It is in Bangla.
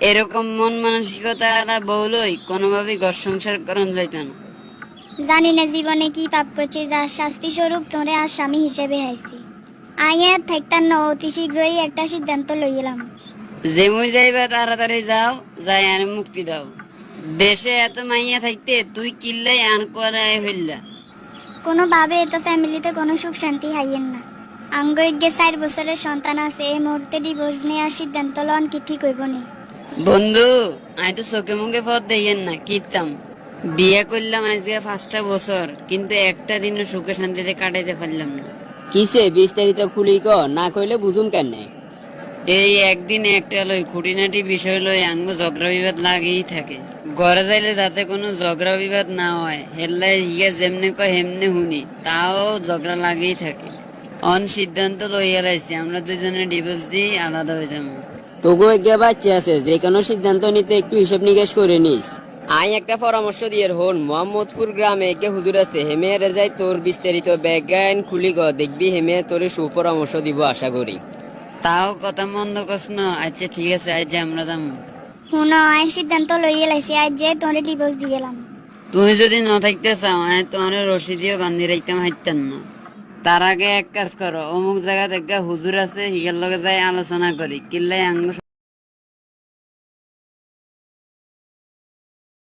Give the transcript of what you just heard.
এরকম মন মানসিকতা বউলই কোনোভাবেই ঘর সংসার করন যাইত না। জানি না জীবনে কি পাপ করছি যার শাস্তি স্বরূপ তোরে আর স্বামী হিসেবে আইছি। আইয়া থাকতাম না অতি শীঘ্রই একটা সিদ্ধান্ত লইলাম। যেমুই যাইবা তাড়াতাড়ি যাও, যাই আনে মুক্তি দাও। দেশে এত মাইয়া থাকতে তুই কিল্লাই আন করাই হইলা। কোনোভাবে এত ফ্যামিলিতে কোনো সুখ শান্তি হাইয়েন না। আঙ্গইগে 4 বছরের সন্তান আছে, এই মুহূর্তে ডিভোর্স নেওয়ার সিদ্ধান্ত লন কি ঠিক হইব নি? বন্ধু, আমি তো চোখে মুখে পথ দেইয়েন না কিতাম। বিয়ে করলাম আজকে 5টা বছর, কিন্তু একটা দিনও সুখে শান্তিতে কাটাইতে পারলাম না। কিসে বিস্তারিত খুলি ক, না কইলে বুঝুম কেনে। এই একদিন একটা লই খুঁটিনাটি বিষয় লই আঙ্গ ঝগড়া বিবাদ লাগেই থাকে। ঘরে যাইলে যাতে কোনো ঝগড়া বিবাদ না হয় হেল্লাই হিগে যেমনে কয় হেমনে শুনি, তাও ঝগড়া লাগেই থাকে। সিদ্ধান্ত লইয়া লাইছি আমরা দুজনে ডিভোর্স দিয়ে আলাদা হয়ে যাবো। তোগো এগে বাচ্চা আছে, যে কোনো সিদ্ধান্ত নিতে একটু হিসাব নিকেশ করে নিস। আই একটা পরামর্শ দিয়ে হন, মোহাম্মদপুর গ্রামে একে হুজুর আছে, হেমে যাই তোর বিস্তারিত ব্যাজ্ঞান খুলি গ, দেখবি হেমে তোরে সুপরামর্শ দিব আশা করি। তাও কথা মন্দ কষ্ট। আচ্ছা ঠিক আছে, আজ যে আমরা যাবো। হুন, আই সিদ্ধান্ত লইয়ে লাইছি, আজ যে তোরে ডিভোর্স দিয়ে এলাম। তুমি যদি ন থাকতে চাও আমি তোমার রশি দিয়ে বান্ধি রাখতাম হাইতাম না। তার আগে এক কাজ করো, অমুক জায়গা থেকে হুজুর আছে হিগের লগে যাই আলোচনা করি কিল্লাই আঙ্গ